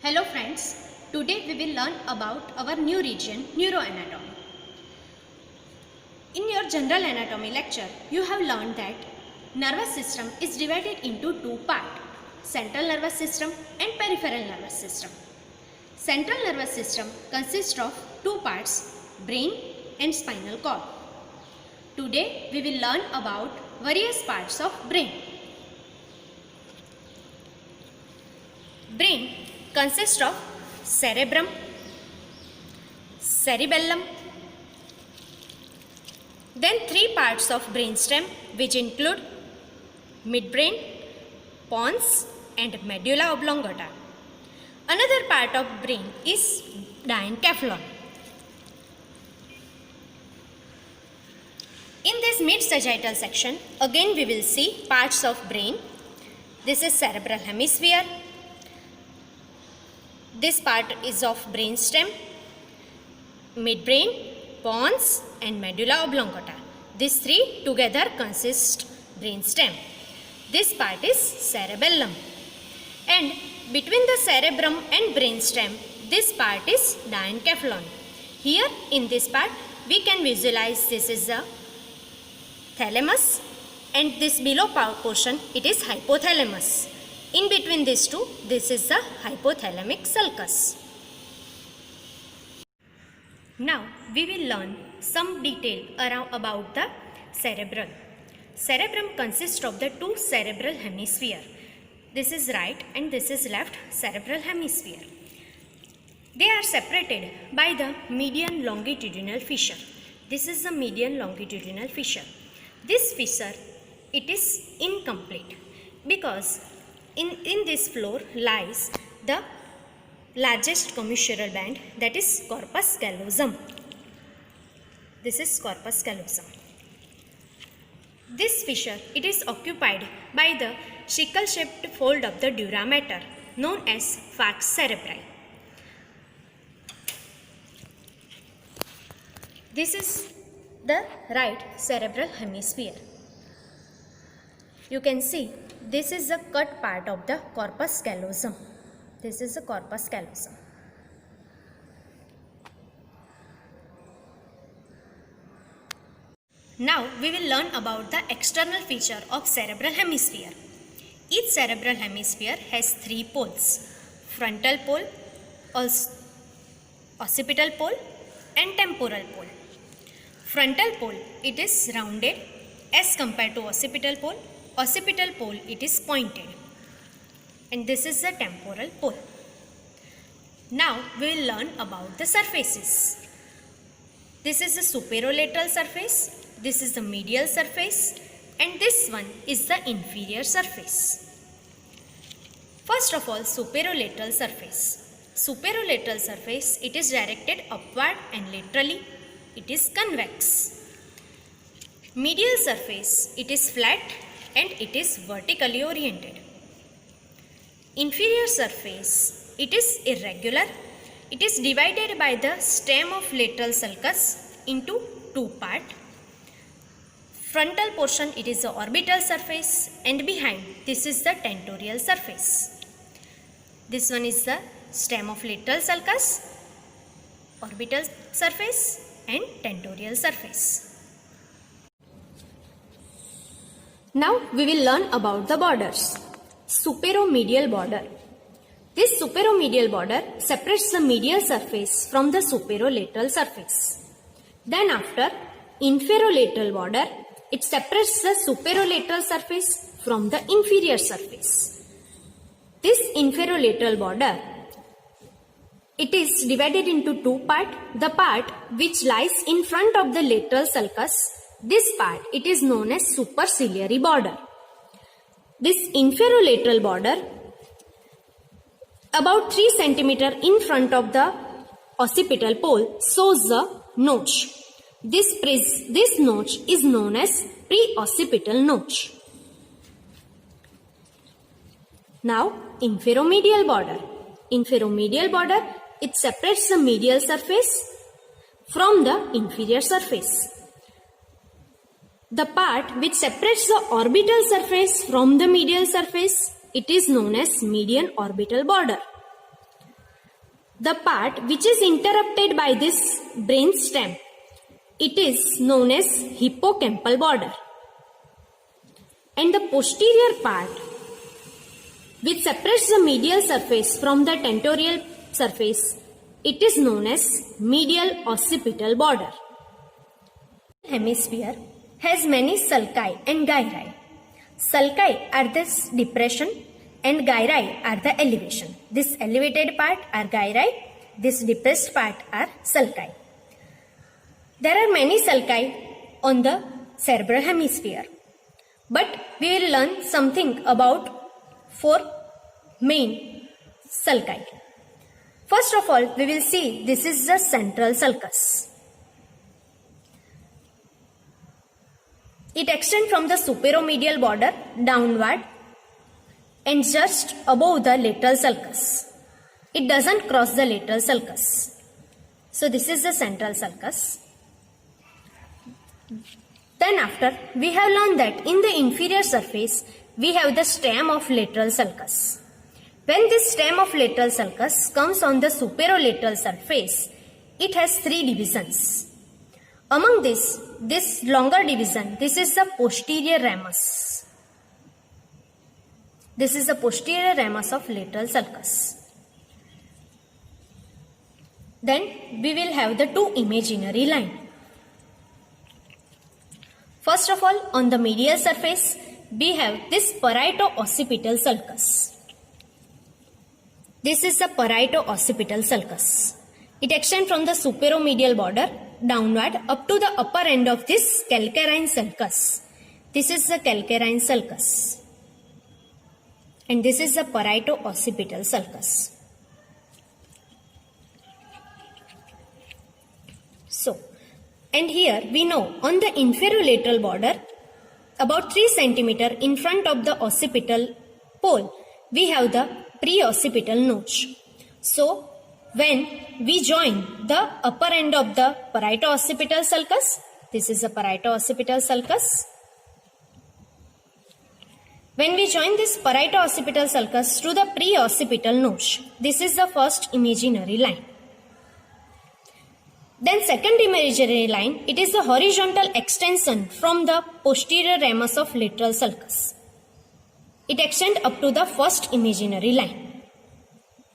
Hello friends, today we will learn about our new region, neuroanatomy. In your general anatomy lecture, you have learned that nervous system is divided into two parts, central nervous system and peripheral nervous system. Central nervous system consists of two parts, brain and spinal cord. Today we will learn about various parts of brain. Brain consists of cerebrum, cerebellum, then three parts of brainstem which include midbrain, pons and medulla oblongata. Another part of brain is diencephalon. In this mid-sagittal section, again we will see parts of brain. This is cerebral hemisphere. This part is of brainstem, midbrain, pons and medulla oblongata. These three together consist brainstem. This part is cerebellum. And between the cerebrum and brainstem, this part is diencephalon. Here in this part, we can visualize this is the thalamus and this below portion, it is hypothalamus. In between these two, this is the hypothalamic sulcus. Now, we will learn some detail about the cerebrum. Cerebrum consists of the two cerebral hemisphere. This is right and this is left cerebral hemisphere. They are separated by the median longitudinal fissure. This is the median longitudinal fissure. This fissure, it is incomplete because in this floor lies the largest commissural band, that is corpus callosum. This is corpus callosum. This fissure, it is occupied by the sickle-shaped fold of the dura mater known as falx cerebri. This is the right cerebral hemisphere. You can see this is the cut part of the corpus callosum. This is the corpus callosum. Now we will learn about the external feature of cerebral hemisphere. Each cerebral hemisphere has three poles: frontal pole, occipital pole and temporal pole. Frontal pole, it is rounded as compared to occipital pole. Occipital pole, it is pointed, and this is the temporal pole. Now we will learn about the surfaces. This is the superolateral surface, this is the medial surface, and this one is the inferior surface. First of all, superolateral surface. Superolateral surface, it is directed upward and laterally, it is convex. Medial surface, it is flat and it is vertically oriented. Inferior surface, it is irregular. It is divided by the stem of lateral sulcus into two parts. Frontal portion, it is the orbital surface, and behind this is the tentorial surface. This one is the stem of lateral sulcus, orbital surface and tentorial surface. Now we will learn about the borders. Superomedial border. This superomedial border separates the medial surface from the superolateral surface. Then after, inferolateral border, it separates the superolateral surface from the inferior surface. This inferolateral border, it is divided into two parts. The part which lies in front of the lateral sulcus, this part, it is known as superciliary border. This inferolateral border, about 3 cm in front of the occipital pole, shows the notch. This notch is known as preoccipital notch. Now, inferomedial border. Inferomedial border, it separates the medial surface from the inferior surface. The part which separates the orbital surface from the medial surface, it is known as median orbital border. The part which is interrupted by this brain stem, it is known as hippocampal border. And the posterior part which separates the medial surface from the tentorial surface, it is known as medial occipital border. Hemisphere has many sulci and gyri. Sulci are the depression and gyri are the elevation. This elevated part are gyri, this depressed part are sulci. There are many sulci on the cerebral hemisphere, but we will learn something about 4 main sulci. First of all, we will see this is the central sulcus. It extends from the superomedial border downward and just above the lateral sulcus. It doesn't cross the lateral sulcus. So this is the central sulcus. Then after, we have learned that in the inferior surface, we have the stem of lateral sulcus. When this stem of lateral sulcus comes on the superolateral surface, it has 3 divisions. Among this longer division, this is the posterior ramus. This is the posterior ramus of lateral sulcus. Then we will have the 2 imaginary lines. First of all, on the medial surface, we have this parieto-occipital sulcus. This is the parieto-occipital sulcus. It extends from the superomedial border downward up to the upper end of this calcarine sulcus. This is the calcarine sulcus. And this is the parieto-occipital sulcus. So, and here we know on the inferolateral border, about 3 cm in front of the occipital pole, we have the preoccipital notch. So, when we join the upper end of the parieto-occipital sulcus, this is the parieto-occipital sulcus. When we join this parieto-occipital sulcus to the preoccipital notch, this is the first imaginary line. Then second imaginary line, it is the horizontal extension from the posterior ramus of lateral sulcus. It extends up to the first imaginary line.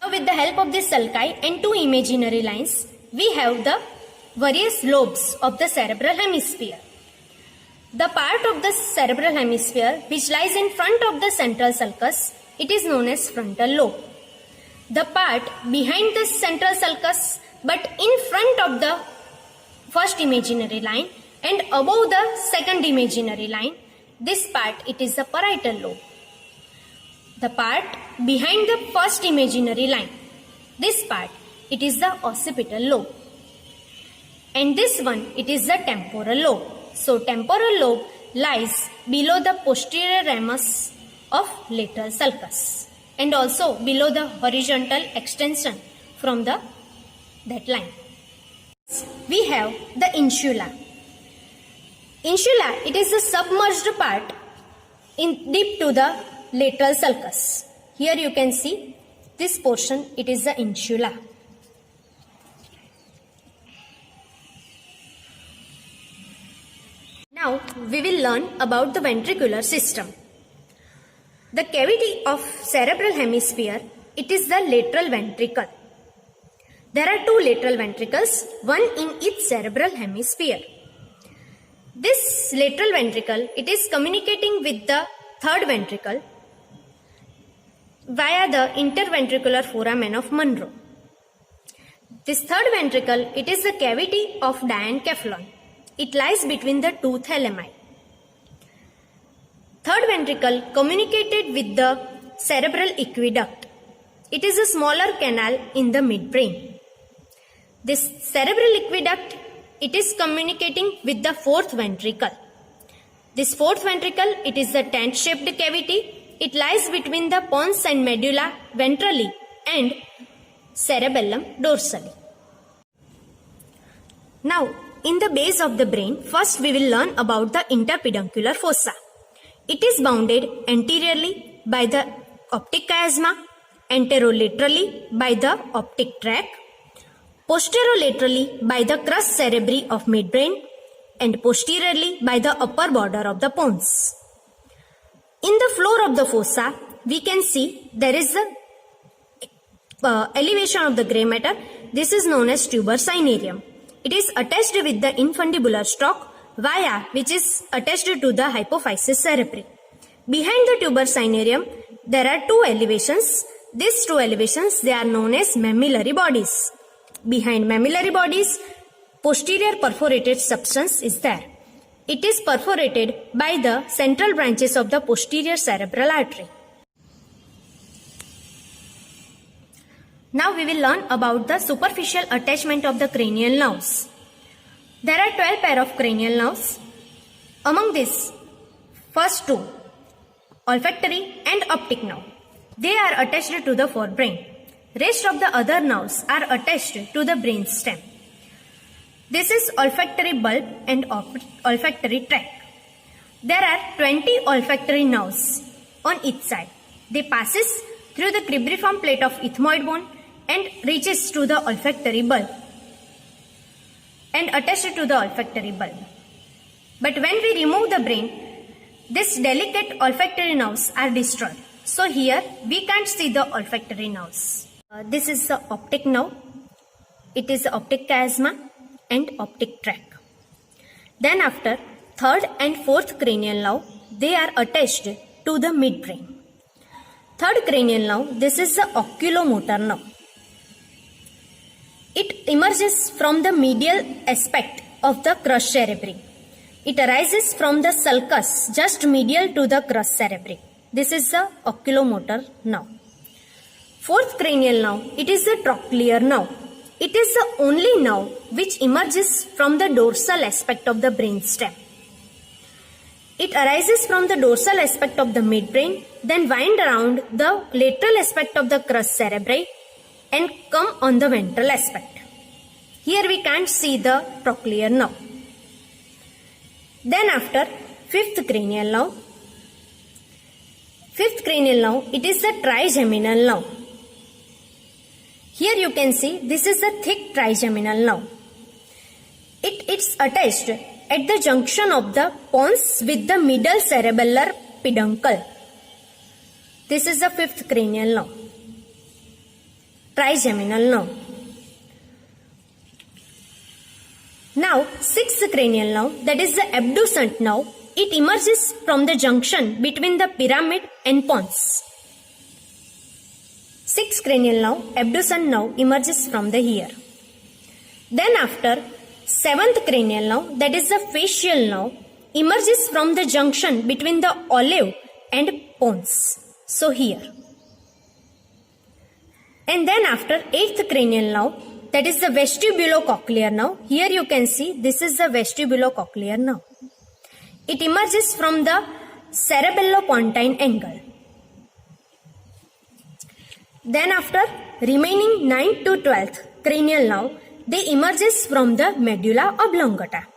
Now with the help of this sulci and 2 imaginary lines, we have the various lobes of the cerebral hemisphere. The part of the cerebral hemisphere which lies in front of the central sulcus, it is known as frontal lobe. The part behind the central sulcus but in front of the first imaginary line and above the second imaginary line, this part it is the parietal lobe. The part behind the first imaginary line, this part it is the occipital lobe. And this one it is the temporal lobe. So temporal lobe lies below the posterior ramus of lateral sulcus and also below the horizontal extension from that line. We have the insula. Insula, it is the submerged part in deep to the lateral sulcus. Here you can see this portion, it is the insula. Now we will learn about the ventricular system. The cavity of cerebral hemisphere, it is the lateral ventricle. There are 2 lateral ventricles, one in each cerebral hemisphere. This lateral ventricle, it is communicating with the third ventricle via the interventricular foramen of Monro. This third ventricle, it is the cavity of diencephalon. It lies between the 2 thalami. Third ventricle communicated with the cerebral aqueduct. It is a smaller canal in the midbrain. This cerebral aqueduct, it is communicating with the 4th ventricle. This 4th ventricle, it is the tent-shaped cavity. It lies between the pons and medulla ventrali and cerebellum dorsali. Now, in the base of the brain, first we will learn about the interpeduncular fossa. It is bounded anteriorly by the optic chiasma anterolaterally by the optic tract, posterolaterally by the crus cerebri of midbrain, and posteriorly by the upper border of the pons. In the floor of the fossa, we can see there is a elevation of the gray matter. This is known as tuber cinereum. It is attached with the infundibular stalk via which is attached to the hypophysis cerebri. Behind the tuber cinereum, there are two elevations. These two elevations, they are known as mammillary bodies. Behind mammillary bodies, posterior perforated substance is there. It is perforated by the central branches of the posterior cerebral artery. Now we will learn about the superficial attachment of the cranial nerves. There are 12 pair of cranial nerves. Among these, first two, olfactory and optic nerve, they are attached to the forebrain. Rest of the other nerves are attached to the brain stem. This is olfactory bulb and olfactory tract. There are 20 olfactory nerves on each side. They passes through the cribriform plate of ethmoid bone and reaches to the olfactory bulb and attached to the olfactory bulb. But when we remove the brain, these delicate olfactory nerves are destroyed. So here we can't see the olfactory nerves. This is the optic nerve. It is the optic chiasma and optic tract. Then after third and fourth cranial nerve, they are attached to the midbrain. Third cranial nerve, this is the oculomotor nerve. It emerges from the medial aspect of the crus cerebri. It arises from the sulcus just medial to the crus cerebri. This is the oculomotor nerve. Fourth cranial nerve, it is the trochlear nerve. It is the only nerve which emerges from the dorsal aspect of the brainstem. It arises from the dorsal aspect of the midbrain, then wind around the lateral aspect of the crus cerebri and come on the ventral aspect. Here we can't see the trochlear nerve. Then after fifth cranial nerve. Fifth cranial nerve, it is the trigeminal nerve. Here you can see this is a thick trigeminal nerve. It's attached at the junction of the pons with the middle cerebellar peduncle. This is the fifth cranial nerve, trigeminal nerve. Now sixth cranial nerve, that is the abducent nerve. It emerges from the junction between the pyramid and pons. Sixth cranial nerve, abducent nerve, emerges from the here. Then after seventh cranial nerve, that is the facial nerve, emerges from the junction between the olive and pons. So here. And then after eighth cranial nerve, that is the vestibulocochlear nerve. Here you can see this is the vestibulocochlear nerve. It emerges from the cerebellopontine angle. Then after remaining 9th to 12th cranial nerve, they emerges from the medulla oblongata.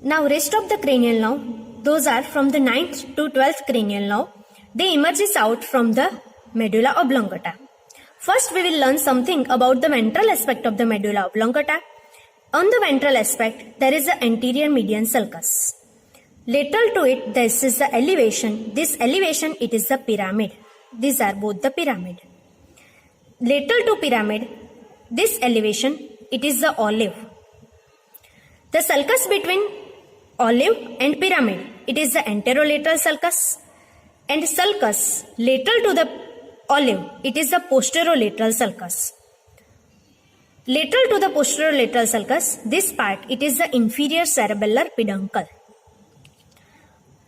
Now rest of the cranial nerve, those are from the 9th to 12th cranial nerve, they emerges out from the medulla oblongata. First we will learn something about the ventral aspect of the medulla oblongata. On the ventral aspect, there is the anterior median sulcus. Lateral to it, this is the elevation. This elevation, it is the pyramid. These are both the pyramid. Lateral to pyramid, this elevation, it is the olive. The sulcus between olive and pyramid, it is the anterolateral sulcus. And sulcus lateral to the olive, it is the posterolateral sulcus. Lateral to the posterolateral sulcus, this part, it is the inferior cerebellar peduncle.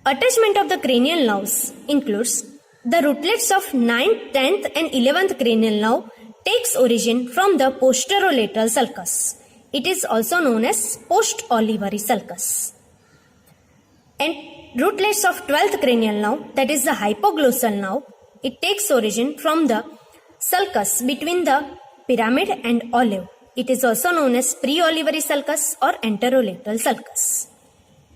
Attachment of the cranial nerves includes the rootlets of 9th, 10th and 11th cranial nerve takes origin from the posterolateral sulcus. It is also known as post-olivary sulcus. And rootlets of 12th cranial nerve, that is the hypoglossal nerve, it takes origin from the sulcus between the pyramid and olive. It is also known as pre-olivary sulcus or anterolateral sulcus.